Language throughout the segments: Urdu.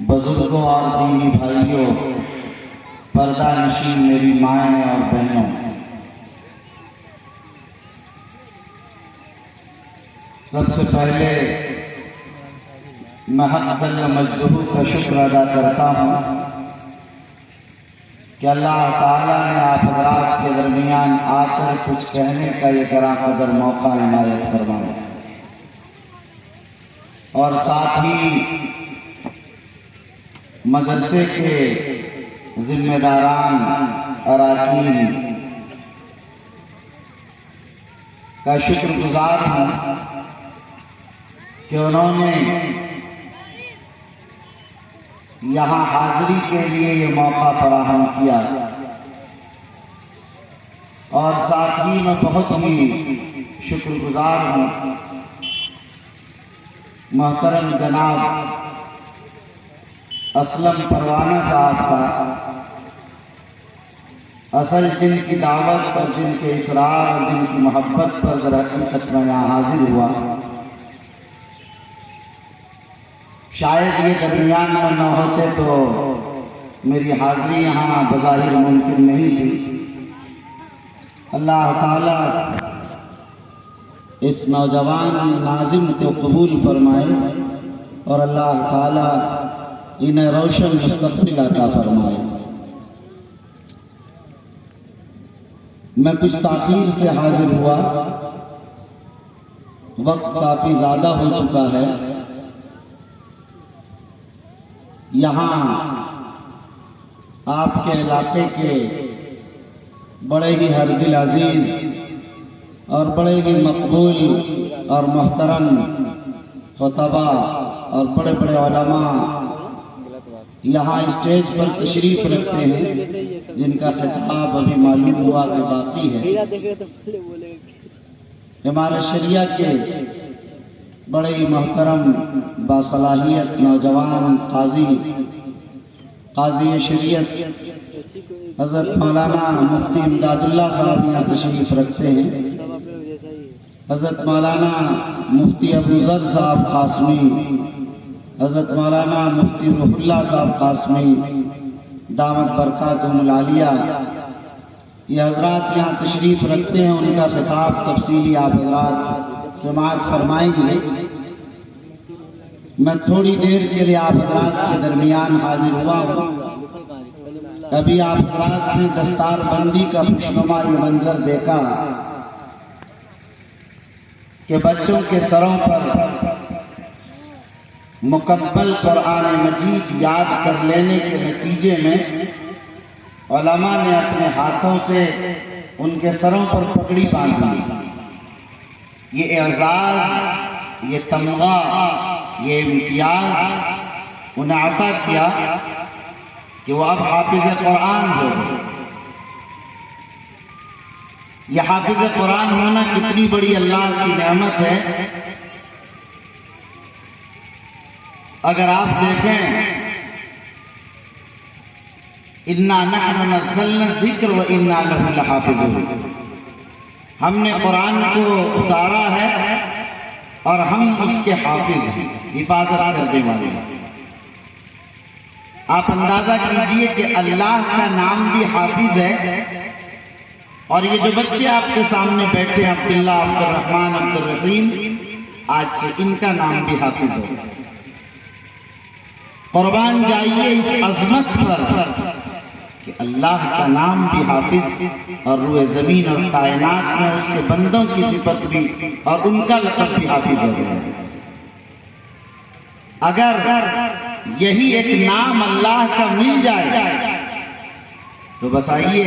بزرگوں اور دینی بھائیوں، پردہ نشین میری مائیں اور بہنوں، سب سے پہلے میں حق جل مجدہ کا شکر ادا کرتا ہوں کہ اللہ تعالیٰ نے آپ حضرات کے درمیان آ کر کچھ کہنے کا یہ گراں قدر موقع عنایت فرمایا، اور ساتھ ہی مدرسے کے ذمہ داران اراکین کا شکر گزار ہوں کہ انہوں نے یہاں حاضری کے لیے یہ موقع فراہم کیا، اور ساتھ ہی میں بہت ہی شکر گزار ہوں محترم جناب اسلم پروانہ صاحب کا، اصل جن کی دعوت اور جن کے اصرار اور جن کی محبت پر در حقیقت میں یہاں حاضر ہوا۔ شاید یہ درمیان میں نہ ہوتے تو میری حاضری یہاں بظاہر ممکن نہیں تھی۔ اللہ تعالیٰ اس نوجوان ناظم کو قبول فرمائے اور اللہ تعالیٰ انہیں روشن مستقبل عطا فرمائے۔ میں کچھ تاخیر سے حاضر ہوا، وقت کافی زیادہ ہو چکا ہے۔ یہاں آپ کے علاقے کے بڑے ہی ہر دل عزیز اور بڑے ہی مقبول اور محترم خطبہ اور بڑے بڑے علماء یہاں اسٹیج پر تشریف رکھتے ہیں، جن کا خطاب ابھی معلوم ہوا کہ باقی ہے۔ ہمارے شریعہ کے بڑے ہی محترم باصلاحیت نوجوان قاضی شریعت حضرت مولانا مفتی امداد اللہ صاحب یہاں تشریف رکھتے ہیں۔ حضرت مولانا مفتی ابو ذر صاحب قاسمی، حضرت مولانا مفتی روح اللہ صاحب قاسمی دامت برکاتہم العالیہ، یہ حضرات یہاں تشریف رکھتے ہیں۔ ان کا خطاب تفصیلی آپ حضرات سماعت فرمائیں گے۔ میں تھوڑی دیر کے لیے آپ حضرات کے درمیان حاضر ہوا ہوں۔ ابھی آپ حضرات نے دستار بندی کا خوشنما یہ منظر دیکھا کہ بچوں کے سروں پر مکمل قرآن مجید یاد کر لینے کے نتیجے میں علماء نے اپنے ہاتھوں سے ان کے سروں پر پگڑی باندھ لی۔ یہ اعزاز، یہ تمغہ، یہ امتیاز انہیں عطا کیا کہ وہ اب حافظ قرآن ہو گئے۔ یہ حافظ قرآن ہونا کتنی بڑی اللہ کی نعمت ہے۔ اگر آپ دیکھیں اِنَّا نَحْنُ نَزَّلْنَا الذِّكْرَ وَإِنَّا لَهُ لَحَافِظُونَ، ہم نے قرآن کو اتارا ہے اور ہم اس کے حافظ ہیں، حفاظت کرنے والے ہیں۔ آپ اندازہ کیجئے کہ اللہ کا نام بھی حافظ ہے، اور یہ جو بچے آپ کے سامنے بیٹھے عبداللہ، عبدالرحمن، عبدالرحیم، آج سے ان کا نام بھی حافظ ہو۔ قربان جائیے اس عظمت پر کہ اللہ کا نام بھی حافظ، اور روئے زمین اور کائنات میں اس کے بندوں کی صفت بھی اور ان کا لقب بھی حافظ ہو گیا۔ اگر یہی ایک نام اللہ کا مل جائے تو بتائیے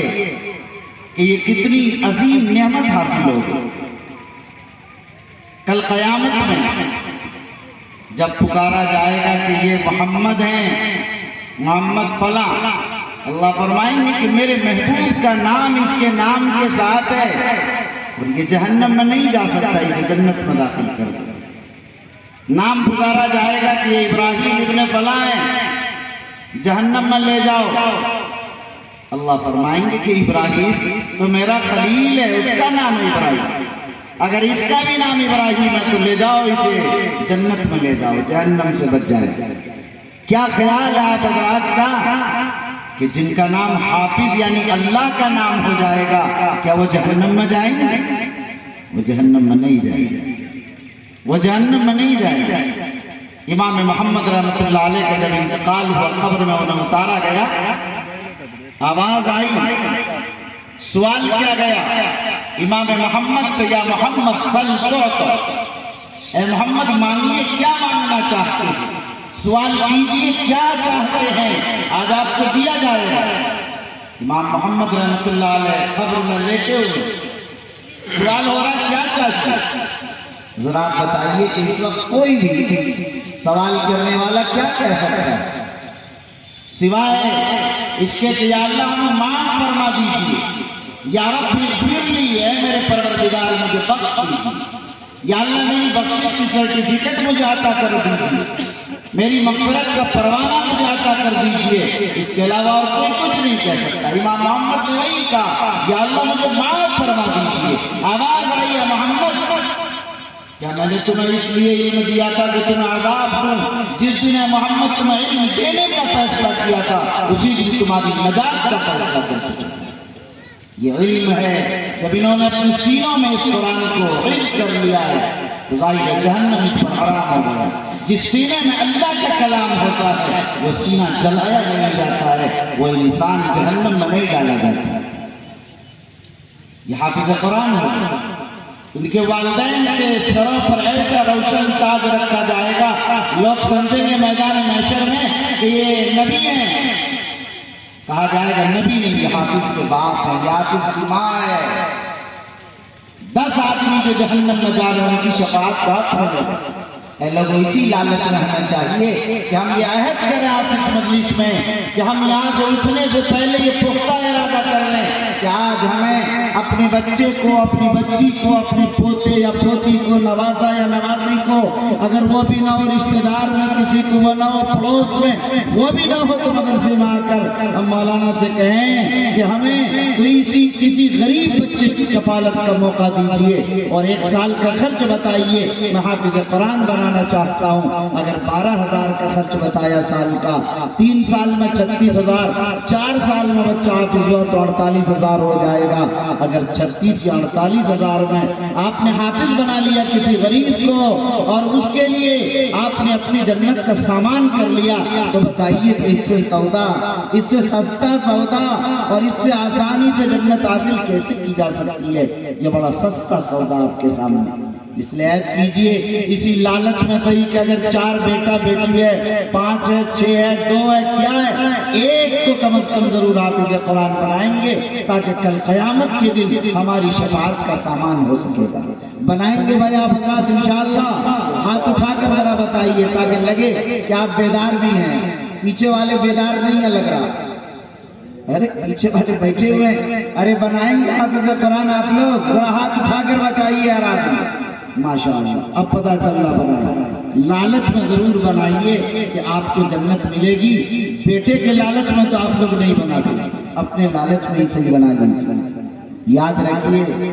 کہ یہ کتنی عظیم نعمت حاصل ہوگی۔ کل قیامت میں جب پکارا جائے گا کہ یہ محمد ہیں، محمد فلاں، اللہ فرمائیں گے کہ میرے محبوب کا نام اس کے نام کے ساتھ ہے، اور یہ جہنم میں نہیں جا سکتا، اسے جنت میں داخل کر دیں۔ نام پکارا جائے گا کہ یہ ابراہیم ابن فلاں ہیں، جہنم میں لے جاؤ، اللہ فرمائیں گے کہ ابراہیم تو میرا خلیل ہے، اس کا نام ہے ابراہیم، اگر اس کا بھی نام ابراہیم ہے تو لے جاؤ اسے جنت میں لے جاؤ، جہنم سے بچ جائے۔ کیا خیال ہے آپ حضرات کا کہ جن کا نام حافظ یعنی اللہ کا نام ہو جائے گا کیا وہ جہنم میں جائیں گے؟ وہ جہنم میں نہیں جائیں گے، وہ جہنم میں نہیں جائیں گے۔ امام محمد رحمۃ اللہ علیہ کا جب انتقال ہوا، قبر میں انہیں اتارا گیا، آواز آئی، سوال کیا گیا امام محمد سے، یا محمد صل تعطى، اے محمد مانگیے کیا مانگنا چاہتے ہیں، سوال کیجئے کیا چاہتے ہیں، آج آپ کو دیا جائے گا۔ امام محمد رحمۃ اللہ علیہ قبر میں لیٹے ہوئے، سوال ہو رہا کیا چاہتے ہیں؟ ذرا آپ بتائیے کہ اس وقت کوئی بھی سوال کرنے والا کیا کہہ سکتا ہے سوائے اس کے کہ یا اللہ ہمیں معاف فرما دیجیے، یا رب اغفر لی، ہے میرے پروردگار مجھے بخش دیجیے، یا اللہ میری بخشش کی سرٹیفکیٹ مجھے عطا کر دیجیے، میری مغفرت کا پروانہ مجھے عطا کر دیجیے، اس کے علاوہ اور کوئی کچھ نہیں کہہ سکتا۔ امام محمد نے وہی کہا، یا اللہ مجھے معاف فرما دیجیے۔ آواز آئی ہے محمد، کیا میں نے تمہیں اس لیے علم دیا تھا کہ تمہیں عذاب دوں؟ جس دن محمد تمہیں علم دینے کا فیصلہ کیا تھا اسی دن تمہاری نجات کا فیصلہ کر چکا۔ یہ علم ہے، جب انہوں نے اپنے سینوں میں اس قرآن کو حفظ کر لیا ہے تو ظاہر جہنم اس پر حرام ہو گیا۔ جس سینے میں اللہ کا کلام ہوتا ہے وہ سینہ جلایا نہیں جاتا ہے، وہ انسان جہنم میں نہیں ڈالا جاتا ہے۔ یہ حافظ قرآن ہو، ان کے والدین کے سروں پر ایسا روشن تاج رکھا جائے گا، لوگ سمجھیں گے میدان محشر میں کہ یہ نبی ہیں، کہا جائے گا نبی نہیں، یہ حافظ کے باپ ہے، یہ حافظ کی ماں ہے۔ 10 آدمی جو جہنم میں جا رہے ہیں ان کی شفاعت کا حق ہے۔ اے لوگوں اسی لالچ میں ہمیں چاہیے کہ ہم یہ عہد کریں آج اس مجلس میں کہ ہم یہاں سے اٹھنے سے پہلے یہ پختہ ارادہ کر لیں کہ آج ہمیں اپنے بچے کو، اپنی بچی کو، اپنے پوتے یا پوتی کو، نوازا یا نوازی کو، اگر وہ بھی نہ ہو رشتہ دار میں کسی کو، وہ نہ ہو پڑوس میں وہ بھی نہ ہو، تو مدرسے میں آ کر ہم مولانا سے کہیں کہ ہمیں کسی غریب بچے کی کفالت کا موقع دیجیے اور 1 سال کا خرچ بتائیے، میں حافظ قرآن بنانا چاہتا ہوں۔ اگر 12,000 کا خرچ بتایا سال کا، 3 سال میں 36,000، 4 سال میں بچہ حافظ ہوا تو 48,000 ہو جائے گا۔ اگر 36 یا 48,000 میں آپ نے حافظ بنا لیا کسی غریب کو اور اس کے لیے آپ نے اپنی جنت کا سامان کر لیا، تو بتائیے کہ اس سے سودا، اس سے سستا سودا اور اس سے آسانی سے جنت حاصل کیسے کی جا سکتی ہے؟ یہ بڑا سستا سودا آپ کے سامنے، اس لیے عہد کیجئے اسی لالچ میں صحیح کہ اگر 4 بیٹا بیٹی ہے، 5 ہے، 6 ہے، 2 ہے، کیا ہے، ایک تو کم از کم ضرور حافظ قرآن بنائیں گے تاکہ کل قیامت کے دن ہماری شفاعت کا سامان ہو سکے گا۔ بنائیں گے بھائی آپ حضرات انشاءاللہ؟ ہاتھ اٹھا کر ذرا بتائیے تاکہ لگے کہ آپ بیدار بھی ہیں۔ پیچھے والے بیدار نہیں ہے لگ رہا، ارے پیچھے والے بیٹھے ہوئے ہیں، ارے بنائیں گے حافظ قرآن آپ لوگ؟ ذرا ہاتھ اٹھا کر بتائیے یار آدمی، ماشاءاللہ اب پتہ چل رہا بنائیں۔ لالچ میں ضرور بنائیے کہ آپ کو جنت ملے گی، بیٹے کے لالچ میں تو آپ لوگ نہیں بناتے، اپنے لالچ میں ہی صحیح بنا لیجیے۔ یاد رکھیے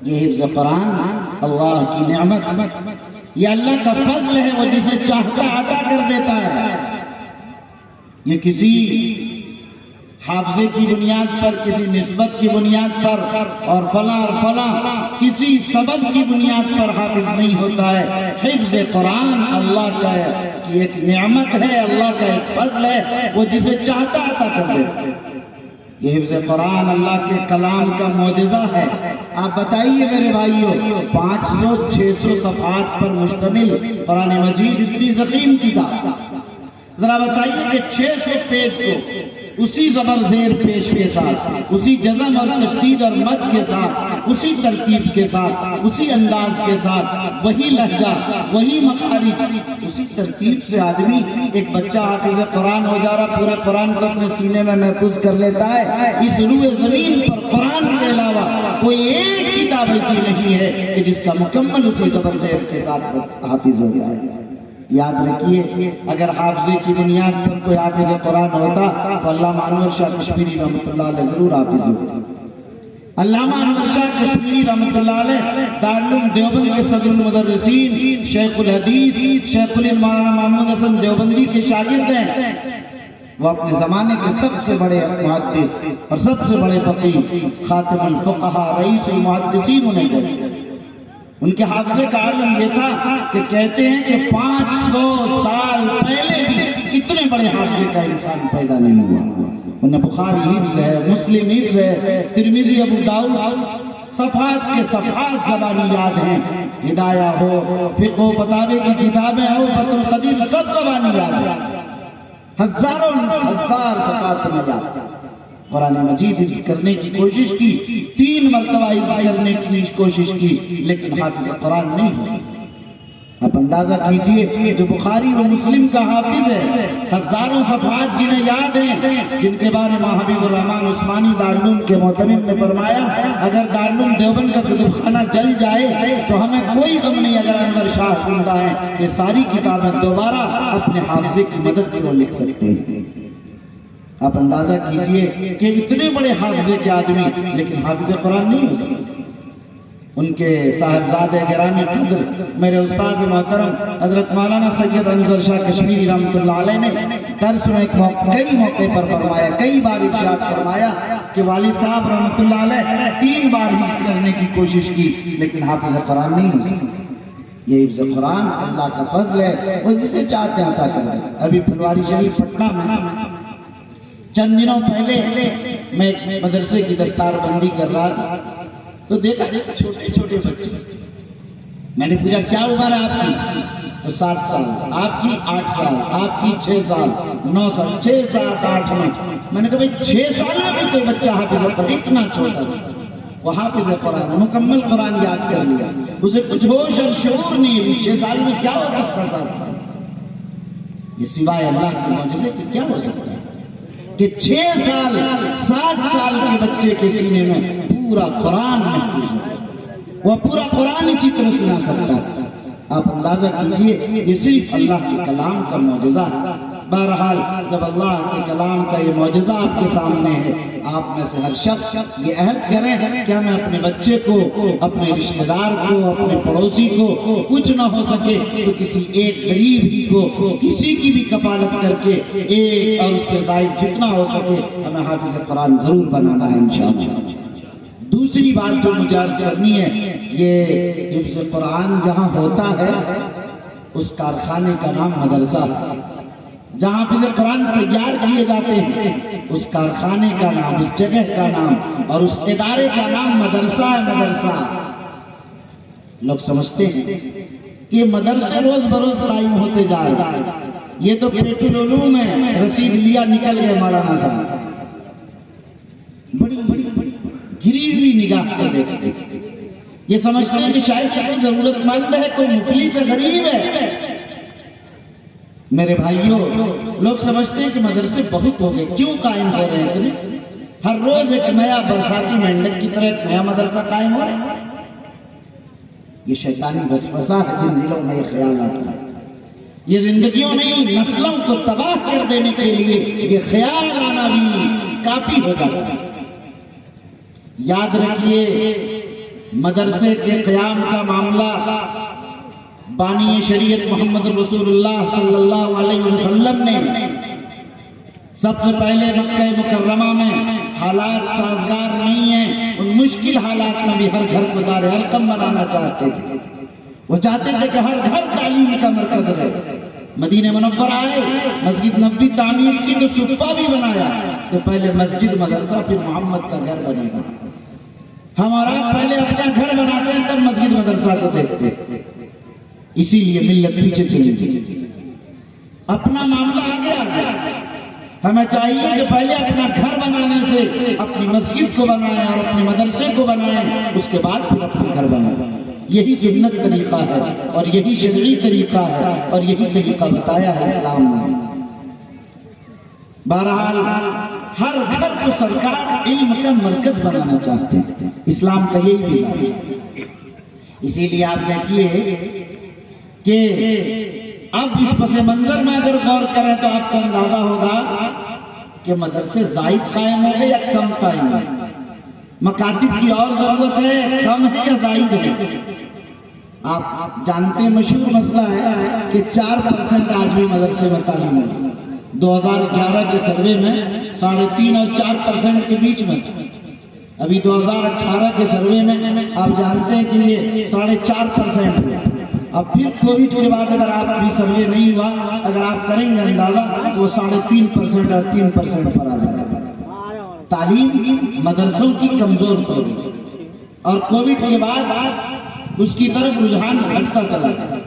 یہ حفظ قرآن اللہ کی نعمت، یہ اللہ کا فضل ہے، وہ جسے چاہتا عطا کر دیتا ہے۔ یہ کسی حافظے کی بنیاد پر، کسی نسبت کی بنیاد پر اور فلاں کسی سبب کی بنیاد پر حافظ نہیں ہوتا ہے۔ حفظ قرآن اللہ کا کی ایک نعمت ہے، اللہ کا ایک فضل ہے، وہ جسے چاہتا عطا کر دیتا ہے۔ یہ حفظ قرآن اللہ کے کلام کا معجزہ ہے۔ آپ بتائیے میرے بھائیوں، 500-600 صفحات پر مشتمل قرآن مجید اتنی ضخیم کتاب، ذرا بتائیے کہ 600 پیج کو اسی زبر زیر پیش کے ساتھ، اسی جزم اور تشدید اور مد کے ساتھ، اسی ترتیب کے ساتھ، اسی انداز کے ساتھ، وہی لہجہ، وہی مخارج، اسی ترتیب سے آدمی، ایک بچہ حافظ قرآن ہو جا رہا، پورا قرآن کو اپنے سینے میں محفوظ کر لیتا ہے۔ اس روئے زمین پر قرآن کے علاوہ کوئی ایک کتاب ایسی نہیں ہے کہ جس کا مکمل اسی زبر زیر کے ساتھ حافظ ہو جائے۔ یاد رکھیے اگر حافظے کی بنیاد پر کوئی حافظ قرآن ہوتا تو علامہ انور شاہ کشمیری رحمۃ اللہ علیہ ضرور حافظ ہوتا۔ علامہ انور شاہ کشمیری رحمۃ اللہ علیہ دارالعلوم دیوبند کے صدر المدرسین، شیخ الحدیث شیخ مولانا محمد حسن دیوبندی کے شاگرد ہیں۔ وہ اپنے زمانے کے سب سے بڑے محدث اور سب سے بڑے فقیہ، خاتم الفقہا، رئیس المحدثین انہیں کہتے ہیں۔ ان کے حافظے کا عالم یہ تھا کہ کہتے ہیں کہ 500 سال پہلے بھی اتنے بڑے حافظے کا انسان پیدا نہیں ہوا۔ انہیں بخاری حفظ ہے، مسلم حفظ ہے، ترمذی، ابو داؤد، صفحات کے صفحات زبانی یاد ہیں۔ ہدایہ ہو، فقہ و فتاوی کی کتابیں ہو، فتح القدیر، سب زبانی یاد ہیں۔ ہزار صفحات میں یاد ہیں۔ قرآن مجید حفظ کرنے کی کوشش کی، 3 مرتبہ حفظ کرنے کی کوشش کی، لیکن حافظ قرآن نہیں ہو سکتا۔ آپ اندازہ کیجئے، جو بخاری و مسلم کا حافظ ہے، ہزاروں صفحات جنہیں یاد ہیں، جن کے بارے میں حبیب الرحمن عثمانی دارالعلوم کے معتمد نے فرمایا اگر دارالعلوم دیوبند کا کتب خانہ جل جائے تو ہمیں کوئی غم نہیں، اگر انور شاہ زندہ ہے یہ ساری کتابیں دوبارہ اپنے حافظے کی مدد سے وہ لکھ سکتے ہیں۔ آپ اندازہ کیجئے کہ اتنے بڑے حافظے کے آدمی لیکن حافظ قرآن نہیں ہو سکتے۔ ان کے صاحبزادے گرامی قدر میرے استاد محترم حضرت مولانا سید انور شاہ کشمیری رحمۃ اللہ علیہ نے درس میں کئی موقع پر فرمایا، کئی بار ارشاد فرمایا کہ والد صاحب رحمۃ اللہ علیہ 3 بار حفظ کرنے کی کوشش کی لیکن حافظ قرآن نہیں ہو سکے۔ یہ حفظ قرآن اللہ کا فضل ہے، وہ جسے چاہتے ہیں عطا کر دے۔ ابھی پھلواری شریف پٹنہ میں چند دنوں پہلے میں ایک مدرسے کی دستار بندی کر رہا تھا تو دیکھا چھوٹے چھوٹے بچے۔ میں نے پوچھا کیا عمر ہے آپ کی؟ تو 7 سال، آپ کی 8 سال، آپ کی 6 سال، 9 سال، 6 7 8 9۔ میں نے کہا بھئی 6 سال میں بھی کوئی بچہ حافظ قرآن، اتنا چھوٹا سا وہ حافظ قرآن، مکمل قرآن یاد کر لیا، اسے کچھ ہوش اور شعور نہیں، 6 سال میں کیا ہو سکتا 7 سال؟ یہ سوائے اللہ کے معجزے کہ کیا ہو سکتا ہے کہ 6 سال 7 سال کے بچے کے سینے میں پورا قرآن محفوظ ہے، وہ پورا قرآن اسی طرح سنا سکتا ہے۔ آپ اندازہ کیجئے یہ صرف اللہ کے کلام کا معجزہ ہے۔ بہرحال جب اللہ کے کلام کا یہ معجزہ آپ کے سامنے ہے، آپ میں سے ہر شخص یہ عہد کریں کہ ہمیں اپنے بچے کو، اپنے رشتہ دار کو، اپنے پڑوسی کو کچھ نہ ہو سکے تو کسی ایک غریب ہی کو کسی کی بھی کفالت کر کے ایک اور اس سے زائد جتنا ہو سکے ہمیں حافظ قرآن ضرور بنانا ہے انشاءاللہ۔ دوسری بات جو مجھے عرض کرنی ہے، یہ حفظ قرآن جہاں ہوتا ہے اس کارخانے کا نام مدرسہ، جہاں حفظ قرآن تیار کیے جاتے ہیں اس کارخانے کا نام، اس جگہ کا نام اور اس ادارے کا نام مدرسہ ہے۔ مدرسہ لوگ سمجھتے ہیں کہ مدرسے روز بروز قائم ہوتے جا رہے ہیں، یہ تو بیت العلوم ہے، رسید لیا نکل گئے مولانا صاحب، بڑی گری ہوئی نگاہ سے دیکھتے یہ سمجھتے ہیں کہ شاید کوئی ضرورت مند ہے، کوئی مفلس ہے، غریب ہے۔ میرے بھائیوں، لوگ سمجھتے ہیں کہ مدرسے بہت ہو گئے، کیوں قائم ہو رہے ہیں اتنے؟ ہر روز ایک نیا برساتی مینڈک کی طرح ایک نیا مدرسہ قائم ہو رہا ہے۔ یہ شیطانی وسوسہ ہے جن دلوں میں یہ خیال آتا ہے، یہ زندگیوں نہیں نسلوں کو تباہ کر دینے کے لیے یہ خیال آنا بھی کافی ہو جاتا ہے۔ یاد رکھیے مدرسے کے قیام کا معاملہ بانی شریعت محمد رسول اللہ صلی اللہ علیہ وسلم نے سب سے پہلے مکہ مکرمہ میں حالات سازگار نہیں ہیں، ان مشکل حالات میں بھی ہر گھر کو دار ارقم بنانا چاہتے تھے۔ وہ چاہتے تھے کہ ہر گھر تعلیم کا مرکز رہے۔ مدینہ منورہ آئے، مسجد نبوی تعمیر کی تو صفحہ بھی بنایا کہ پہلے مسجد مدرسہ پھر محمد کا گھر بنے گا۔ ہم اور آپ پہلے اپنا گھر بناتے ہیں تب مسجد مدرسہ کو دیکھتے، اسی لیے ملت پیچھے چلی گئی، اپنا معاملہ آگے آ گیا۔ ہمیں چاہیے کہ پہلے اپنا گھر بنانے سے اپنی مسجد کو بنائیں اور اپنے مدرسے کو بنائیں، اس کے بعد پھر اپنا گھر بنائیں۔ یہی سنت طریقہ ہے اور یہی شرعی طریقہ ہے اور یہی طریقہ بتایا ہے اسلام نے۔ بہرحال ہر گھر کو سرکار علم کا مرکز بنانا چاہتے ہیں، اسلام کا یہی مزاج ہے۔ اسی لیے آپ دیکھیے کہ اب اس پس منظر میں اگر غور کریں تو آپ کو اندازہ ہوگا کہ مدرسے زائد قائم ہو گئے یا کم قائم ہو گئے۔ مکاتب کی اور ضرورت ہے، کم ہے یا زائد ہے؟ آپ جانتے ہیں مشہور مسئلہ ہے کہ 4% آج بھی مدرسے میں تعلیم ہے۔ 2011 کے سروے میں 3.5 اور 4% کے بیچ میں، ابھی 2018 کے سروے میں آپ جانتے ہیں کہ یہ 4.5% ہے۔ اب پھر کووڈ کے بعد اگر آپ ابھی سروے نہیں ہوا، اگر آپ کریں گے اندازہ تو وہ 3.5% اور 3% پر آ جائے گا۔ تعلیم مدرسوں کی کمزور پڑ گئی اور کووڈ کے بعد اس کی طرف رجحان گھٹتا چلا گیا۔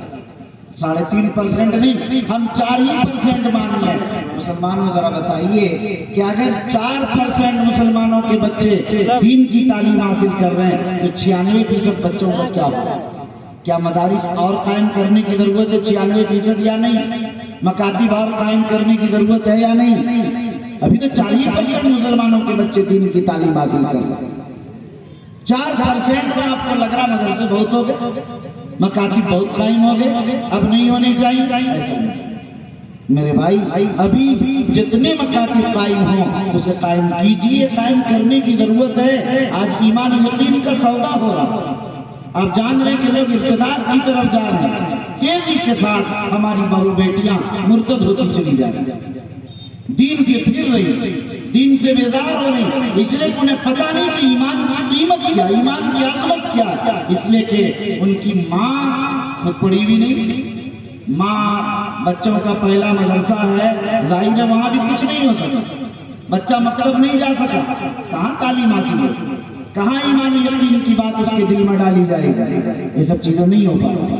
3.5% نہیں، ہم 4% مان لیں۔ مسلمانوں ذرا بتائیے کہ اگر 4% مسلمانوں کے بچے دین کی تعلیم حاصل کر رہے ہیں تو 96% بچوں کا کیا ہوگا؟ کیا مدارس اور قائم کرنے کی ضرورت ہے 96% یا نہیں؟ مکاتب اور قائم کرنے کی ضرورت ہے یا نہیں؟ ابھی تو 40% مسلمانوں کے بچے دین کی تعلیم حاصل کر رہے ہیں۔ 4% میں آپ کو لگ رہا مدرسے بہت ہو گئے، مکاتب بہت قائم ہو گئے، اب نہیں ہونے چاہیے؟ ایسا نہیں میرے بھائی، ابھی جتنے مکاتب قائم ہوں اسے قائم کیجئے، قائم کرنے کی ضرورت ہے۔ آج ایمان یقین کا سودا ہو رہا، آپ جان رہے کہ لوگ ارتداد کی طرف جا رہے ہیں، تیزی کے ساتھ ہماری بہو بیٹیاں مرتد ہوتی چلی جا رہی ہیں، دین سے پھر رہی، دین سے بیزار ہو رہی، اس لیے انہیں پتہ نہیں کہ ایمان کی قیمت کیا، ایمان کی عظمت کیا، اس لیے کہ ان کی ماں خود پڑھی بھی نہیں۔ ماں بچوں کا پہلا مدرسہ ہے، ظاہر ہے وہاں بھی کچھ نہیں ہو سکا، بچہ مکتب نہیں جا سکا، کہاں تعلیم حاصل ہو، کہاں ایمان یقین کی بات اس کے دل میں ڈالی جائے گی؟ یہ سب چیزیں نہیں ہو پا رہی۔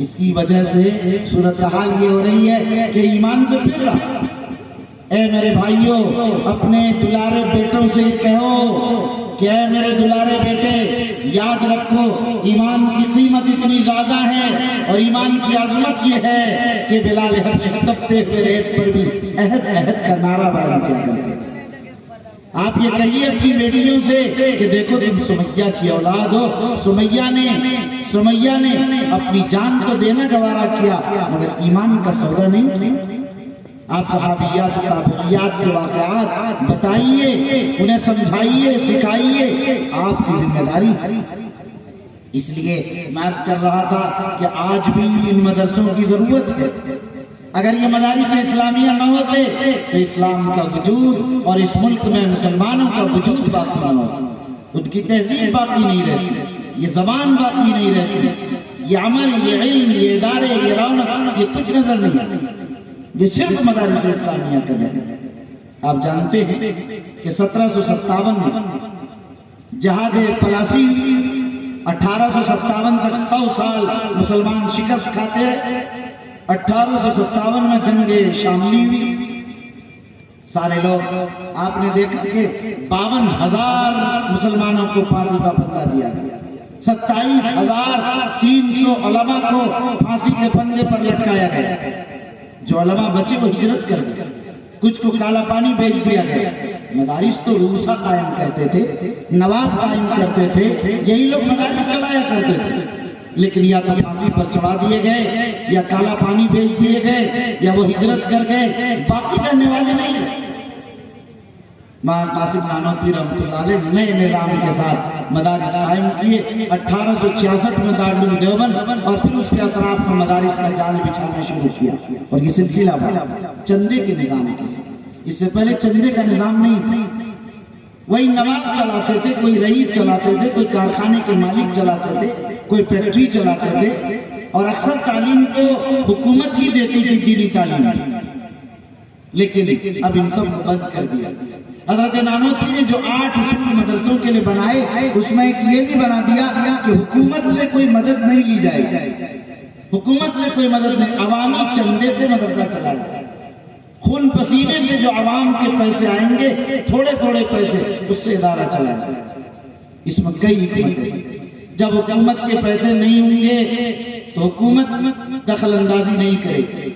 اس کی وجہ سے صورتحال یہ ہو رہی ہے کہ ایمان سے پھر رہا۔ اے میرے بھائیوں، اپنے دلارے بیٹوں سے کہو کہ اے میرے دلارے بیٹے، یاد رکھو ایمان کی قیمت اتنی زیادہ ہے اور ایمان کی عظمت یہ ہے کہ بلال حبشی تپتے ہوئے ریت پر بھی عہد عہد کا نعرہ بلند کیا کرتے ہیں۔ آپ یہ کہیے اپنی بیٹیوں سے کہ دیکھو تم سمیہ کی اولاد ہو، سمیہ نے اپنی جان کو دینا گوارا کیا مگر ایمان کا سودا نہیں۔ آپ صحابیات و تابعیات کے واقعات بتائیے، انہیں سمجھائیے، سکھائیے، آپ کی ذمہ داری ہے۔ اس لیے میں عرض کر رہا تھا کہ آج بھی ان مدرسوں کی ضرورت ہے۔ اگر یہ مدارس اسلامیہ نہ ہوتے تو اسلام کا وجود اور اس ملک میں مسلمانوں کا وجود باقی نہ ہوتا، ان کی تہذیب باقی نہیں رہتی، یہ زبان باقی نہیں رہتی، یہ عمل، یہ علم، یہ ادارے، یہ رونق، یہ کچھ نظر نہیں آتی۔ یہ صرف مدارس اسلامیہ کا ہے۔ آپ جانتے ہیں کہ 1757 میں جہاد پلاسی، 1857 تک 100 سال مسلمان شکست کھاتے رہے۔ 1857 میں جنگ شاملی ہوئی، سارے لوگ آپ نے دیکھا کہ 52,000 مسلمانوں کو پھانسی کا پھندہ دیا گیا، 27,300 علماء کو پھانسی کے پھندے پر لٹکایا گیا۔ جو علماء بچے وہ ہجرت کر گئے، کچھ کو کالا پانی بیچ دیا گیا۔ مدارس تو روسا قائم کرتے تھے، نواب قائم کرتے تھے، یہی لوگ مدارس چلایا کرتے تھے، لیکن یا تو پھانسی پر چڑھا دیے گئے، یا کالا پانی بیچ دیے گئے، یا وہ ہجرت کر گئے، باقی رہنے والے نہیں رہے۔ مولانا قاسم نانوتوی رحمۃ اللہ علیہ نئے نظام کے ساتھ مدارس قائم کیے۔ 1866 میں دارالعلوم دیوبند اور پھر اس کے اطراف میں مدارس کا جال بچھانا شروع کیا، اور یہ سلسلہ ہوا چندے کے نظام کے ساتھ۔ اس سے پہلے چندے کا نظام نہیں تھا، وہی نواب چلاتے تھے، کوئی رئیس چلاتے تھے، کوئی کارخانے کے مالک چلاتے تھے، کوئی فیکٹری چلاتے تھے، اور اکثر تعلیم تو حکومت ہی دیتی تھی، دینی تعلیم، لیکن اب ان سب کو بند کر دیا۔ حضرت نانوتوی نے جو 8 اصول مدرسوں کے لیے بنائے، اس میں ایک یہ بھی بنا دیا کہ حکومت سے کوئی مدد نہیں لی جائے، حکومت سے کوئی مدد نہیں، عوامی چندے سے مدرسہ چلا جائے، خون پسینے سے جو عوام کے پیسے آئیں گے، تھوڑے تھوڑے پیسے، اس سے ادارہ چلا جائے۔ اس میں کئی حکمت ہے۔ جب حکومت کے پیسے نہیں ہوں گے تو حکومت دخل اندازی نہیں کرے گی،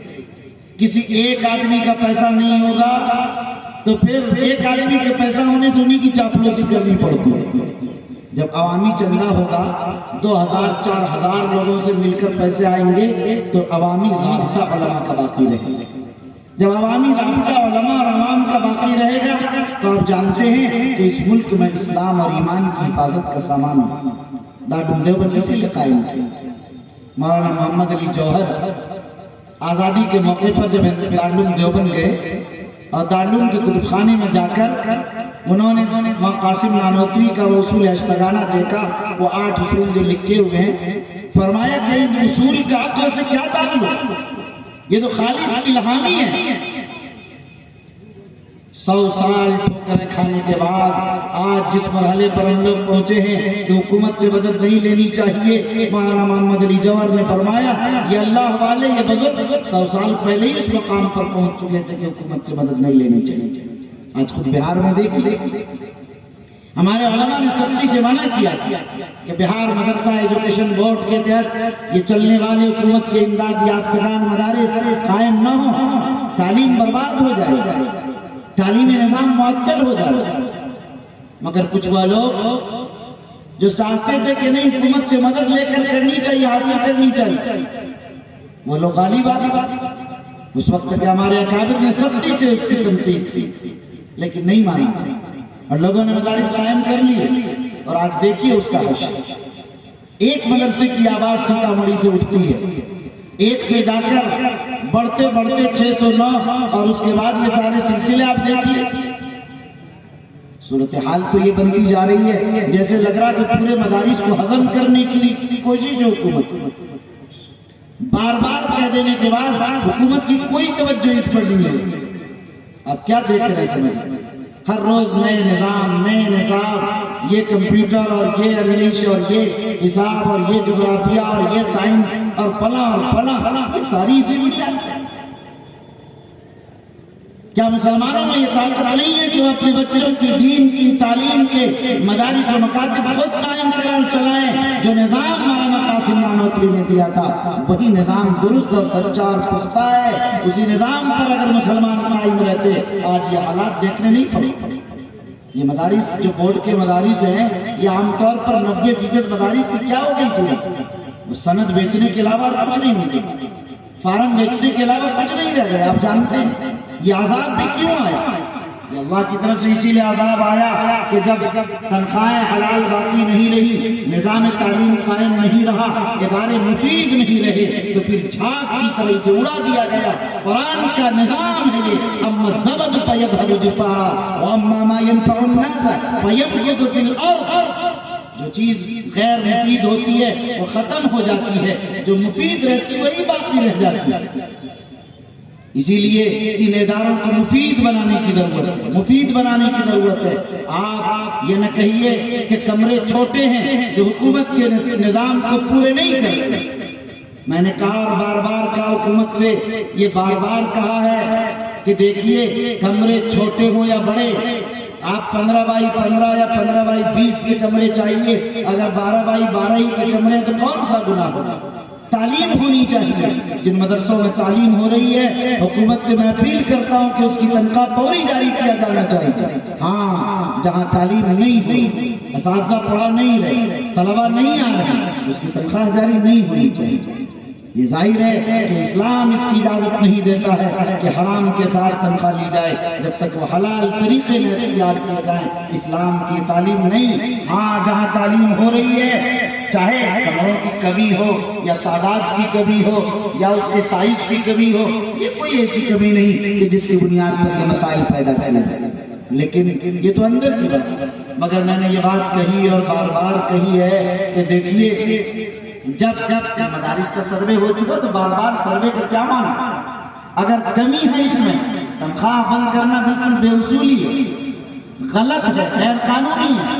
کسی ایک آدمی کا پیسہ نہیں ہوگا تو پھر ایک آدمی کے پیسہ ہونے سے انہی کی چاپلوسی کرنی پڑتی ہے۔ جب عوامی چندہ ہوگا، 2000 4000 لوگوں سے مل کر پیسے آئیں گے تو عوامی رابطہ علماء کا باقی رہے گا۔ جب عوامی رابطہ علماء اور عوام کا باقی رہے گا تو آپ جانتے ہیں کہ اس ملک میں اسلام اور ایمان کی حفاظت کا سامان دارالعلوم دیوبند اسی لیے قائم کیا۔ مولانا محمد علی جوہر آزادی کے موقع پر جب دارالعلوم دیوبند گئے اور دارالعلوم کے کتب خانے میں جا کر انہوں نے قاسم نانوتوی کا وہ اصول اشتغانہ دیکھا، وہ 8 اصول جو لکھے ہوئے ہیں، فرمایا کہ ان اصول کا عقل سے کیا تعلق، یہ تو خالص الہامی ہے۔ 100 سال ٹھوکریں کھانے کے بعد آج جس مرحلے پر ہم لوگ پہنچے ہیں کہ حکومت سے مدد نہیں لینی چاہیے، مولانا محمد علی جوہر نے فرمایا یہ اللہ والے، یہ بزرگ 100 سال پہلے ہی اس مقام پر پہنچ چکے تھے کہ حکومت سے مدد نہیں لینی چاہیے۔ آج خود بہار میں دیکھیے ہمارے علماء نے سختی سے منع کیا کہ بہار مدرسہ ایجوکیشن بورڈ کے تحت یہ چلنے والے حکومت کے امداد یافتگان مدارس قائم نہ ہوں، تعلیم برباد ہو جائے، تعلیمی نظام معطل ہو جائے۔ مگر کچھ وہ لوگ جو چاہتے تھے کہ نہیں حکومت سے مدد لے کر کرنی چاہیے، حاصل کرنی چاہیے، وہ لوگ غالب آ گئے۔ اس وقت کہ ہمارے اکابر نے سختی سے اس کی تنقید کی لیکن نہیں مانا اور لوگوں نے مدارس قائم کر لیے، اور آج دیکھیے اس کا حشر۔ ایک مدرسے کی آواز سیتامڑھی سے اٹھتی ہے، ایک سے جا کر بڑھتے بڑھتے 609، اور اس کے بعد یہ سارے سلسلے آپ دیکھیے۔ صورتحال تو یہ بنتی جا رہی ہے جیسے لگ رہا کہ پورے مدارس کو ہضم کرنے کی کوشش ہے حکومت، بار بار کہہ دینے کے بعد حکومت کی کوئی توجہ اس پر نہیں ہے۔ اب کیا دیکھ رہے سمجھیں، ہر روز نئے نظام، نئے نصاب، یہ کمپیوٹر اور یہ انگلش اور یہ حساب اور یہ جغرافیہ اور یہ سائنس اور فلاں اور فلاں، یہ ساری اسی بنیاد ہے۔ کیا مسلمانوں میں یہ طاقت نہیں ہے کہ وہ اپنے بچوں کی دین کی تعلیم کے مدارس و مکاتب خود قائم کریں چلائیں؟ جو نظام مولانا قاسم نانوتوی نے دیا تھا وہی نظام درست اور سچا اور پختہ ہے، اسی نظام پر اگر مسلمان قائم رہتے آج یہ حالات دیکھنے نہیں پڑے۔ یہ مدارس جو بورڈ کے مدارس ہیں یہ عام طور پر 90% مدارس کی کیا ہو گئی صورت، وہ سند بیچنے کے علاوہ کچھ نہیں ملے، فارم بیچنے کے علاوہ کچھ نہیں رہ گئے۔ آپ جانتے ہیں یہ عذاب بھی کیوں آیا؟ یہ اللہ کی طرف سے اسی لیے عذاب آیا کہ جب تنخواہیں حلال باقی نہیں رہی، نظام تعلیم قائم نہیں رہا، ادارے مفید نہیں رہے، تو پھر جھاگ کی طرح سے اڑا دیا گیا۔ قرآن کا نظام ہے یہ، اما الزبد فیذهب جفاء واما ما ينفع الناس فیمکث فی الارض۔ جو چیز غیر مفید ہوتی ہے وہ ختم ہو جاتی ہے، جو مفید رہتی وہی باقی رہ جاتی ہے۔ اسی لیے ان اداروں کو مفید بنانے کی ضرورت ہے، مفید بنانے کی ضرورت ہے۔ آپ یہ نہ کہیے کہ کمرے چھوٹے ہیں جو حکومت کے نظام کو پورے نہیں کرتے۔ میں نے کہا اور بار بار کہا حکومت سے، یہ بار بار کہا ہے کہ دیکھیے کمرے چھوٹے ہوں یا بڑے، آپ 15x15 یا 15x20 کے کمرے چاہیے، اگر 12x12 کے کمرے تو کون سا گناہ ہوگا؟ تعلیم ہونی چاہیے۔ جن مدرسوں میں تعلیم ہو رہی ہے حکومت سے میں اپیل کرتا ہوں کہ اس کی تنخواہ فوری جاری کیا جانا چاہیے۔ ہاں جہاں تعلیم نہیں ہوئی، اساتذہ پڑھا نہیں رہے، طلبہ نہیں آ رہے، اس کی تنخواہ جاری نہیں ہونی چاہیے۔ یہ ظاہر ہے کہ اسلام اس کی اجازت نہیں دیتا ہے کہ حرام کے ساتھ تنخواہ لی جائے، جب تک وہ حلال طریقے میں اختیار کیا جائے۔ اسلام کی تعلیم نہیں، ہاں جہاں تعلیم ہو رہی ہے چاہے کمروں کی کمی ہو یا تعداد کی کمی ہو یا اس کے سائز کی کمی ہو، یہ کوئی ایسی کمی نہیں کہ جس کی بنیاد پر یہ مسائل پیدا کیے جائیں، لیکن یہ تو اندر کی بات ہے۔ مگر میں نے یہ بات کہی اور بار بار کہی ہے کہ دیکھیے جب مدارس کا سروے ہو چکا تو بار بار سروے کا کیا معنی؟ اگر کمی ہے اس میں تنخواہ بند کرنا بالکل بے اصولی ہے، غلط ہے، غیر قانونی ہے۔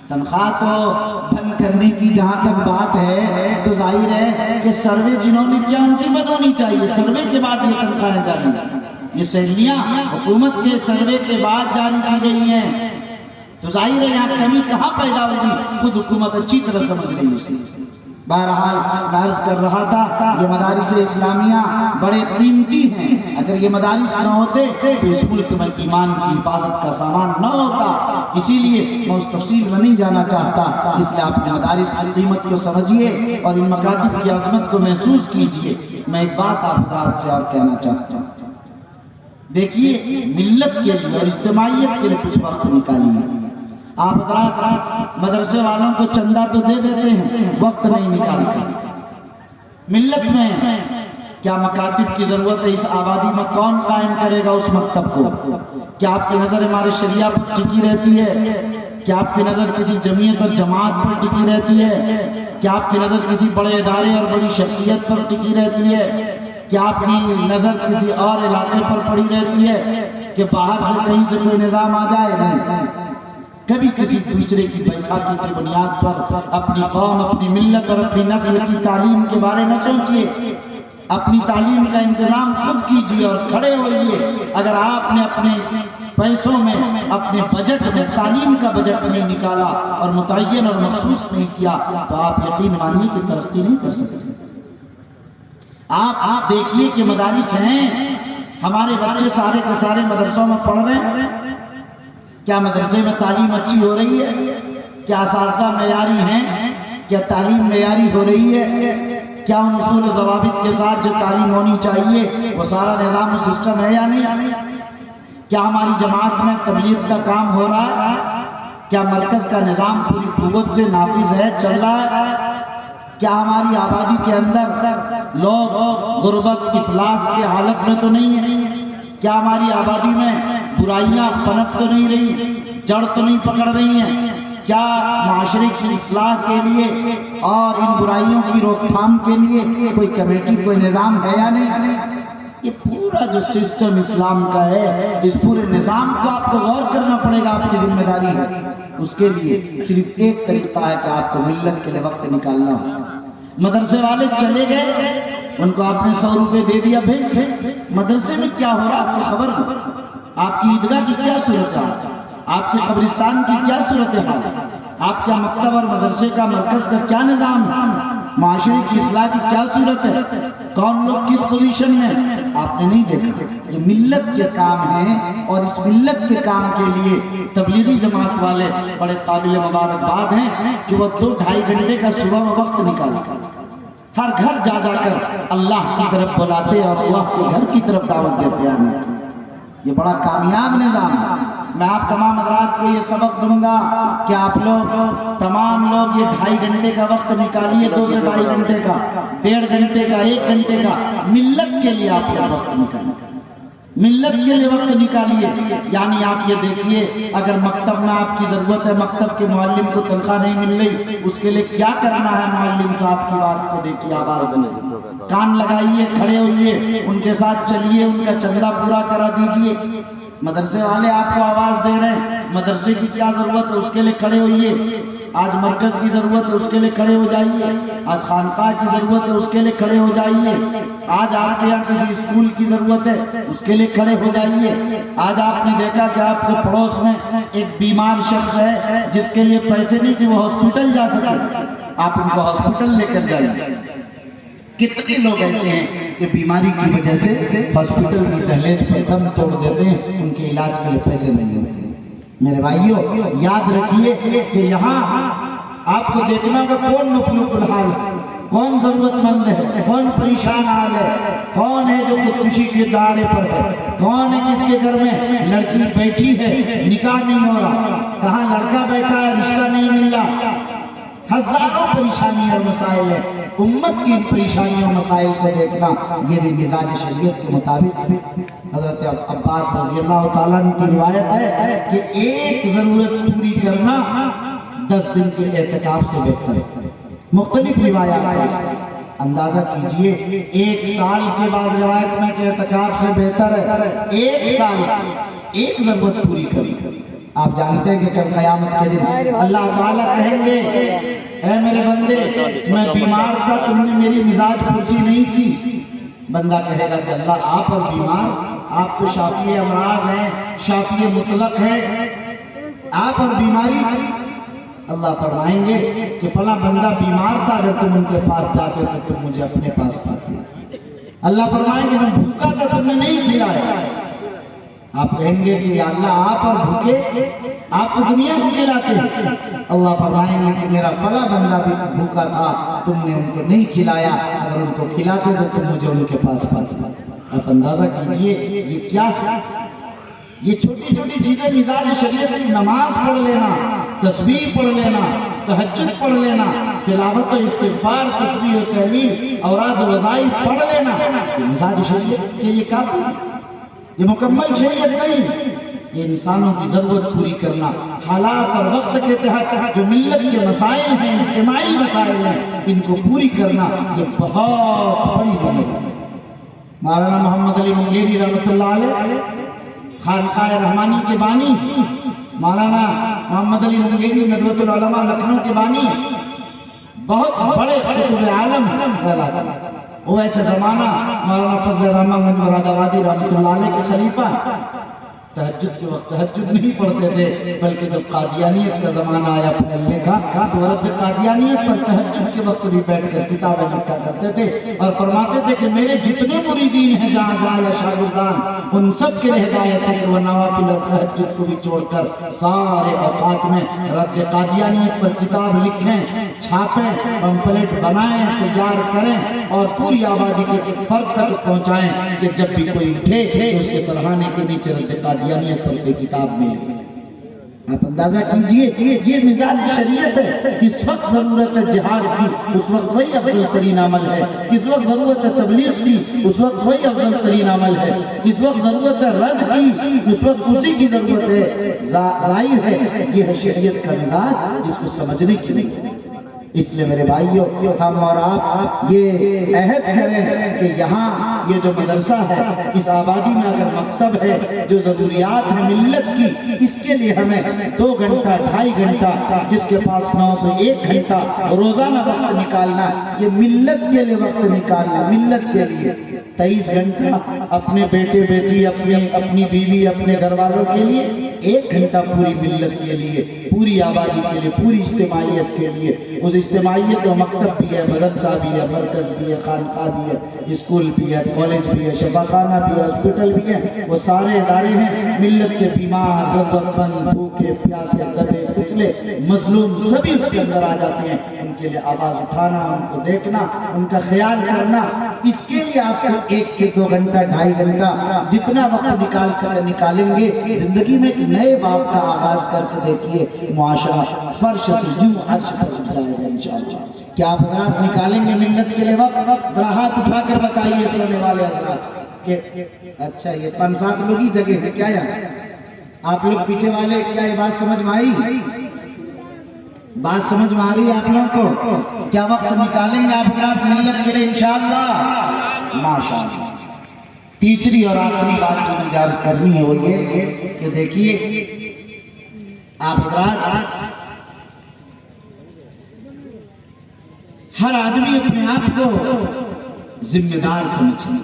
تنخواہ تو بند کرنے کی جہاں تک بات ہے تو ظاہر ہے کہ سروے جنہوں نے کیا ان کی بند ہونی چاہیے، سروے کے بعد یہ تنخواہیں جاری ہیں۔ یہ سیلیاں حکومت کے سروے کے بعد جاری کی گئی ہیں، تو ظاہر ہے یہاں کمی کہاں پیدا ہوگی، خود حکومت اچھی طرح سمجھ رہی اسے۔ بہرحال عرض کر رہا تھا یہ مدارس اسلامیہ بڑے قیمتی ہیں، اگر یہ مدارس نہ ہوتے تو اس ملک میں ایمان کی حفاظت کا سامان نہ ہوتا۔ اسی لیے میں اس تفصیل میں نہیں جانا چاہتا، اس لیے آپ نے مدارس کی قیمت کو سمجھیے اور ان مکاتب کی عظمت کو محسوس کیجیے۔ میں ایک بات آپ حضرات سے اور کہنا چاہتا ہوں، دیکھیے ملت کے لیے اور اجتماعیت کے لیے کچھ وقت نکالیے. آپ حضرات مدرسے والوں کو چندہ تو دے دیتے ہیں، وقت نہیں نکالتے. ملت میں کیا مکاتب کی ضرورت ہے؟ اس آبادی میں کون قائم کرے گا اس مکتب کو؟ کیا آپ کی نظر ہمارے شریعہ پر ٹکی رہتی ہے؟ کیا آپ کی نظر کسی جمعیت اور جماعت پر ٹکی رہتی ہے؟ کیا آپ کی نظر کسی بڑے ادارے اور بڑی شخصیت پر ٹکی رہتی ہے؟ کیا آپ کی نظر کسی اور علاقے پر پڑی رہتی ہے کہ باہر سے کہیں سے کوئی نظام آ جائے؟ نہیں. کبھی کسی دوسرے کی بیساکھی کی بنیاد پر اپنی قوم، اپنی ملت اور اپنی نسل کی تعلیم کے بارے میں سوچئے. اپنی تعلیم کا انتظام خود کیجئے اور کھڑے ہوئیے. اگر آپ نے اپنے پیسوں میں، اپنے بجٹ میں تعلیم کا بجٹ نہیں نکالا اور متعین اور مخصوص نہیں کیا تو آپ یقین مانیے کہ ترقی نہیں کر سکتے. آپ دیکھیے کہ مدارس ہیں، ہمارے بچے سارے کے سارے مدرسوں میں پڑھ رہے ہیں. کیا مدرسے میں تعلیم اچھی ہو رہی ہے؟ کیا اساتذہ معیاری ہیں؟ کیا تعلیم معیاری ہو رہی ہے؟ کیا ان اصول و ضوابط کے ساتھ جو تعلیم ہونی چاہیے وہ سارا نظام و سسٹم ہے یا نہیں؟ کیا ہماری جماعت میں تبلیغ کا کام ہو رہا ہے؟ کیا مرکز کا نظام پوری قوت سے نافذ ہے، چل رہا ہے؟ کیا ہماری آبادی کے اندر لوگ غربت، افلاس کے حالت میں تو نہیں ہیں؟ کیا ہماری آبادی میں برائیاں پنپ تو نہیں رہی، جڑ تو نہیں پکڑ رہی ہیں؟ کیا معاشرے کی اصلاح کے لیے اور ان برائیوں کی روک تھام کے لیے کوئی کمیٹی، کوئی نظام ہے یا نہیں؟ یہ پورا جو سسٹم اسلام کا ہے، اس پورے نظام کو آپ کو غور کرنا پڑے گا. آپ کی ذمہ داری ہے. اس کے لیے صرف ایک طریقہ ہے کہ آپ کو ملت کے لیے وقت نکالنا ہو. مدرسے والے چلے گئے، ان کو آپ نے 100 روپے دے دیا، بھیج دے. مدرسے میں کیا ہو رہا آپ کو خبر ہو؟ آپ کی عیدگاہ کی کیا صورت ہے؟ آپ کے قبرستان کی کیا صورت ہے؟ آپ کا مکتب اور مدرسے کا مرکز کا کیا نظام ہے؟ معاشرے کی اصلاح کی کیا صورت ہے؟ کون لوگ کس پوزیشن میں؟ آپ نے نہیں دیکھا. یہ ملت کے کام ہیں اور اس ملت کے کام کے لیے تبلیغی جماعت والے بڑے قابل مبارکباد ہیں کہ وہ 2-2.5 گھنٹے کا صبح میں وقت نکالتے، ہر گھر جا جا کر اللہ کی طرف بلاتے اور اللہ کے گھر کی طرف دعوت دیتے ہیں. یہ بڑا کامیاب نظام ہے. میں آپ تمام حضرات کو یہ سبق دوں گا کہ آپ لوگ تمام لوگ یہ 2.5 گھنٹے کا وقت نکالیے، 2 سے 2.5 گھنٹے کا، 1.5 گھنٹے کا، 1 گھنٹے کا ملت کے لیے آپ کا وقت نکالیے. ملت کے لیے وقت نکالیے. یعنی آپ یہ دیکھیے اگر مکتب میں آپ کی ضرورت ہے، مکتب کے معلم کو تنخواہ نہیں مل رہی، اس کے لیے کیا کرنا ہے؟ معلم صاحب کی بات کو دیکھیے، آواز کان لگائیے، کھڑے ہوئیے، ان کے ساتھ چلیے، ان کا چندہ پورا کرا دیجئے. مدرسے والے آپ کو آواز دے رہے ہیں، مدرسے کی کیا ضرورت ہے اس کے لیے کھڑے ہوئیے. آج مرکز کی ضرورت ہے اس کے لیے کھڑے ہو جائیے. آج خانقاہ کی ضرورت ہے اس کے لیے کھڑے ہو جائیے. آج آپ کے یہاں کسی اسکول کی ضرورت ہے اس کے لیے کھڑے ہو جائیے. آج آپ نے دیکھا کہ آپ کے پڑوس میں ایک بیمار شخص ہے جس کے لیے پیسے نہیں کہ وہ ہاسپٹل جا سکے، آپ ان کو ہاسپٹل لے کر جائیے. کتنے لوگ ایسے ہیں کہ بیماری کی وجہ سے ہاسپٹل کی دہلیز پر دم توڑ دیتے ہیں، ان کے علاج کے لیے پیسے نہیں ہوتے. میرے بھائیوں یاد رکھیے کہ یہاں آپ کو دیکھنا ہوگا کون مفلوق الحال ہے، کون ضرورت مند ہے، کون پریشان حال ہے، کون ہے جو خودکشی کے داڑے پر ہے، کون ہے کس کے گھر میں لڑکی بیٹھی ہے، نکاح نہیں ہو رہا، کہاں لڑکا بیٹھا ہے، رشتہ نہیں مل رہا. ہزاروں پریشانی اور مسائل ہے. امت کی پریشانیوں اور مسائل کو دیکھنا یہ بھی مزاج شریعت کے مطابق ہے. حضرت عباس رضی اللہ تعالیٰ عنہ کی روایت ہے کہ ایک ضرورت پوری کرنا 10 دن کے اعتکاف سے بہتر ہے. مختلف روایات ہیں، اندازہ کیجئے 1 سال کے بعد روایت میں کہ اعتکاف سے بہتر ہے 1 سال ایک ضرورت پوری کریں. آپ جانتے ہیں کہ کل قیامت کے دن اللہ تعالیٰ کہیں گے اے میرے بندے میں بیمار تھا، تم نے میری مزاج پرسی نہیں کی. بندہ کہے گا کہ اللہ آپ اور بیمار، آپ تو شافی امراض ہیں، شافی مطلق ہیں، آپ اور بیماری. اللہ فرمائیں گے کہ فلاں بندہ بیمار تھا، اگر تم ان کے پاس جاتے تو تم مجھے اپنے پاس پاتے. اللہ فرمائیں گے میں بھوکا تھا، تم نے نہیں کھلایا. آپ کہیں گے کہ یا اللہ آپ اور بھوکے، آپ تو دنیا کو کھلاتے ہیں، اللہ فرمائیں گے کہ میرا فلاں بندہ بھی بھوکا تھا، تم نے ان کو نہیں کھلایا، اگر ان کو کھلاتے تو تم مجھے ان کے پاس پاتے۔ آپ اندازہ کیجئے یہ کیا ہے؟ یہ چھوٹی چھوٹی چیزیں مزاج شریعت سے، نماز پڑھ لینا، تسبیح پڑھ لینا، تہجد پڑھ لینا، تلاوت و استغفار، تسبیح و تحلیل، اوراد و وظائف پڑھ لینا، یہ مزاج شریعت کے لیے کافی ہے، یہ مکمل شریعت نہیں۔ یہ انسانوں کی ضرورت پوری کرنا، حالات اور وقت کے تحت جو ملت کے مسائل ہیں، اجتماعی مسائل ہیں، ان کو پوری کرنا، یہ بہت بڑی ذمہ داری ہے۔ مولانا محمد علی منگیری رحمۃ اللہ علیہ، خانقاہ رحمانی کے بانی، مولانا محمد علی منگیری ندوۃ العلماء لکھنؤ کے بانی، بہت بڑے قطب عالم کہلاتے ہیں۔ وہ ایسے زمانہ مولانا فضل الرحمن مراد آبادی رحمۃ اللہ علیہ کے خلیفہ، تہجد کے وقت تہجد نہیں پڑھتے تھے، بلکہ جب قادیانیت کا زمانہ آیا پھیلنے کا تو رب قادیانیت پر تہجد کے وقت بھی بیٹھ کر کتابیں لکھا کرتے تھے اور فرماتے تھے کہ میرے جتنے مریدین ہیں جہاں جہاں یا شاگردان، ان سب کے لیے ہدایت ہے کہ وہ نوافل اور تہجد کو بھی چھوڑ کر سارے اوقات میں رد قادیانیت پر کتاب لکھیں، چھاپیں، پمفلٹ بنائیں، تیار کریں اور پوری آبادی کے ایک فرد تک پہنچائیں کہ جب بھی کوئی اٹھے اس کے سرہانے کے نیچے رد قادیانیت پر کوئی کتاب میں ہے۔ آپ اندازہ کیجئے یہ مزاج شریعت ہے۔ کس وقت ضرورت ہے جہاد کی، اس وقت وہی افضل ترین عمل ہے۔ کس وقت ضرورت ہے تبلیغ کی، اس وقت وہی افضل ترین عمل ہے۔ کس وقت ضرورت ہے رد کی، اس وقت اسی کی ضرورت ہے۔ ظاہر ہے یہ ہے شریعت کا مزاج جس کو سمجھنے کی نہیں ہے۔ اس لیے میرے بھائیوں، ہم اور آپ یہ عہد کریں کہ یہاں یہ جو مدرسہ ہے، اس آبادی میں اگر مکتب ہے، جو ضروریات ہیں ملت کی، اس کے لیے ہمیں 2 گھنٹہ 2.5 گھنٹہ، جس کے پاس نہ ہو تو 1 گھنٹہ روزانہ وقت نکالنا، یہ ملت کے لیے وقت نکالنا، ملت کے لیے 23 گھنٹہ اپنے بیٹے بیٹی، اپنی بیوی، اپنے گھر والوں کے لیے، 1 گھنٹہ پوری ملت کے لیے، پوری آبادی کے لیے، پوری اجتماعیت کے لیے۔ اس اجتماعیت و مکتب بھی ہے، مدرسہ بھی ہے، مرکز بھی ہے، خانقاہ بھی ہے، اسکول بھی ہے، کالج بھی ہے، شفاخانہ بھی ہے، ہاسپٹل بھی ہے، وہ سارے ادارے ہیں۔ ملت کے بیمار، ضرورت مند، بھوکے پیاسے، دبے کچلے، مظلوم سبھی اس کے اندر آ جاتے ہیں۔ ان کے لیے آواز اٹھانا، ان کو دیکھنا، ان کا خیال کرنا، اس کے لیے آپ کو 1 سے 2 گھنٹہ 2.5 گھنٹہ جتنا وقت نکال سکے نکالیں گے۔ زندگی میں ایک نئے باب کا آغاز کر کے دیکھیے، معاشرہ فرش سے یوں عرش پر اٹھ جائے گا انشاءاللہ۔ کیا آپ حضرات نکالیں گے ملت کے لیے وقت؟ ہاتھ اٹھا کر بتائیے سونے والے حضرات کہ اچھا یہ 5-7 لوگ ہی جگہ ہے کیا یہاں؟ آپ لوگ پیچھے والے، کیا یہ بات سمجھ میں آئی؟ بات سمجھ میں آ رہی ہے آپ لوگوں کو؟ کیا وقت نکالیں گے آپ حضرات ملت کے لیے انشاءاللہ؟ ماشاءاللہ۔ تیسری اور آخری بات جو مجھے عرض کرنی ہے وہ یہ کہ دیکھیے آپ حضرات، ہر آدمی اپنے آپ کو ذمہ دار سمجھیں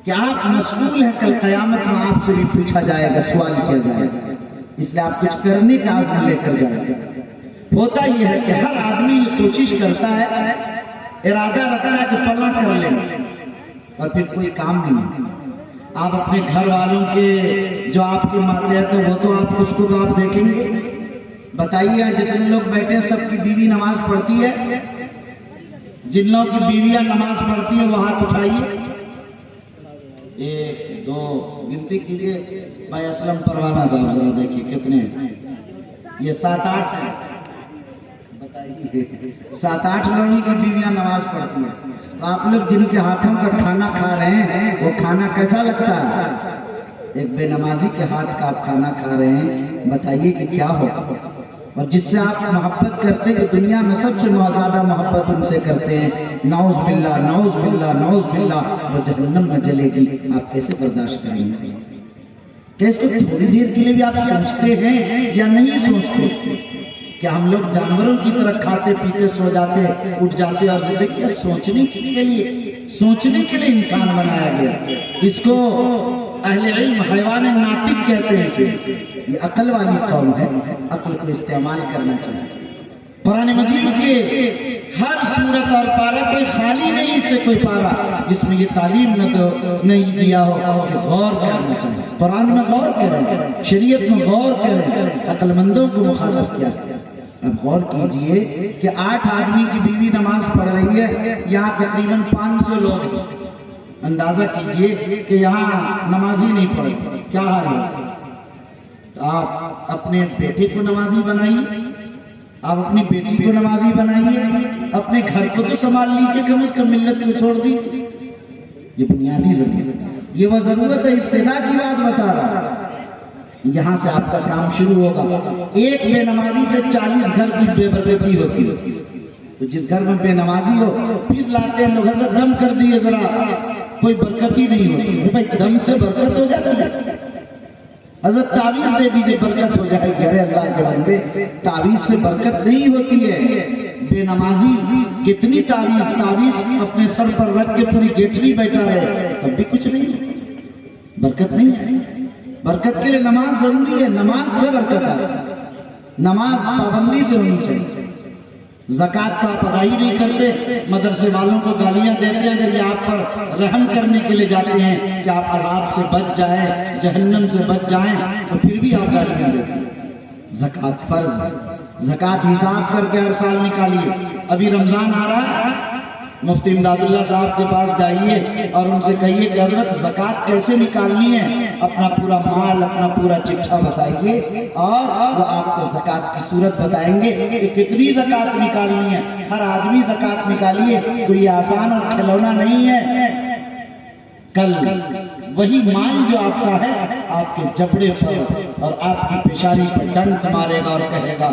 کہ آپ مسئول ہیں، کل قیامت میں آپ سے بھی پوچھا جائے گا، سوال کیا جائے گا، اس لیے آپ کچھ کرنے کا عزم لے کر جائیں گے۔ ہوتا یہ ہے کہ ہر آدمی یہ کوشش کرتا ہے، ارادہ رکھتا ہے کہ فلاں کر لیں اور پھر کوئی کام نہیں۔ آپ اپنے گھر والوں کے جو آپ کے ماتحت ہیں وہ تو آپ اس کو تو آپ دیکھیں گے۔ بتائیے جتنے لوگ بیٹھے سب کی بیوی نماز پڑھتی ہے؟ جن لوگوں کی بیویاں نماز پڑھتی ہیں وہ ہاتھ اٹھائیے۔ 1 2 گنتی کیجئے۔ بھائی اسلم پروانہ صاحب ذرا دیکھیے کتنے ہیں؟ یہ 7-8 ہیں۔ بتائیے 7-8 لوگوں کی بیویاں نماز پڑھتی ہیں۔ تو آپ لوگ جن کے ہاتھوں کا کھانا کھا رہے ہیں وہ کھانا کیسا لگتا ہے؟ ایک بے نمازی کے ہاتھ کا آپ کھانا کھا رہے ہیں، بتائیے کہ کیا ہوگا؟ اور جس سے آپ محبت کرتے ہیں کہ دنیا میں سب سے زیادہ محبت ان سے کرتے ہیں، نعوذ باللہ نعوذ باللہ نعوذ باللہ، وہ جہنم میں جلے گی، آپ کیسے برداشت کریں گے؟ کہ اس کو تھوڑی دیر کے لیے بھی آپ سوچتے ہیں یا نہیں سوچتے کہ ہم لوگ جانوروں کی طرح کھاتے پیتے سو جاتے اٹھ جاتے اور زندگی سوچنے کے لیے انسان بنایا گیا۔ اس کو اہل علم حیوان ناطق کہتے ہیں۔ اسے یہ عقل والی قوم ہے، عقل کو استعمال کرنا چاہیے۔ قرآن مجید کے ہر صورت اور پارہ کوئی خالی نہیں سے کوئی پارہ جس میں یہ تعلیم نہیں دیا ہو کہ غور کرنا چاہیے، قرآن میں غور کریں، شریعت میں غور کریں، عقل مندوں کو مخاطب کیا۔ اب غور کیجئے کہ 8 آدمی کی بیوی نماز پڑھ رہی ہے، یہاں تقریباً 500 لوگ ہیں، اندازہ کیجئے کہ یہاں نمازی نہیں پڑھتے، کیا حال ہے؟ آپ اپنے بیٹے کو نمازی بنائیے، آپ اپنی بیٹی کو نمازی بنائیے، اپنے گھر کو تو سنبھال لیجئے، کم از کم ملت کو چھوڑ دیجئے۔ یہ بنیادی ضرورت ہے، یہ وہ ضرورت ہے، ابتدا کی بات بتا رہا، یہاں سے آپ کا کام شروع ہوگا۔ ایک بے نمازی سے 40 گھر کی بے برکتی ہوتی ہے، تو جس گھر میں بے نمازی ہو پھر لاتے ہیں لوگ، حضرت دم کر دیے ذرا، کوئی برکت ہی نہیں ہوتی۔ بھائی دم سے برکت ہو جاتی ہے، حضرت تعویذ دے دیجئے برکت ہو جائے گی۔ ارے اللہ کے بندے، تعویذ سے برکت نہیں ہوتی ہے۔ بے نمازی کتنی تعویذ اپنے سر پر رکھ کے پوری گیٹھری بیٹھا رہے، تب بھی کچھ نہیں، برکت نہیں ہے۔ برکت کے لیے نماز ضروری ہے، نماز سے برکت ہے، نماز پابندی سے ہونی چاہیے۔ زکوٰۃ کا آپ ادائی نہیں کرتے، مدرسے والوں کو گالیاں دیتے ہیں، اگر یہ آپ پر رحم کرنے کے لیے جاتے ہیں کہ آپ عذاب سے بچ جائیں، جہنم سے بچ جائیں، تو پھر بھی آپ گالیاں دیتے ہیں۔ زکوٰۃ فرض ہے، زکوٰۃ حساب کر کے ہر سال نکالیے۔ ابھی رمضان آ رہا ہے، مفتی امداد اللہ صاحب کے پاس جائیے اور ان سے کہیے کہ حضرت زکوٰۃ کیسے نکالنی ہے، اپنا پورا مال، اپنا پورا چٹھا بتائیے، اور وہ آپ کو زکوٰۃ کی صورت بتائیں گے کہ کتنی زکوٰۃ نکالنی ہے۔ ہر آدمی زکوٰۃ نکالیے، کوئی آسان اور کھلونا نہیں ہے۔ کل وہی مال جو آپ کا ہے آپ کے جبڑے پر اور آپ کی پیشانی پر ڈنک مارے گا اور کہے گا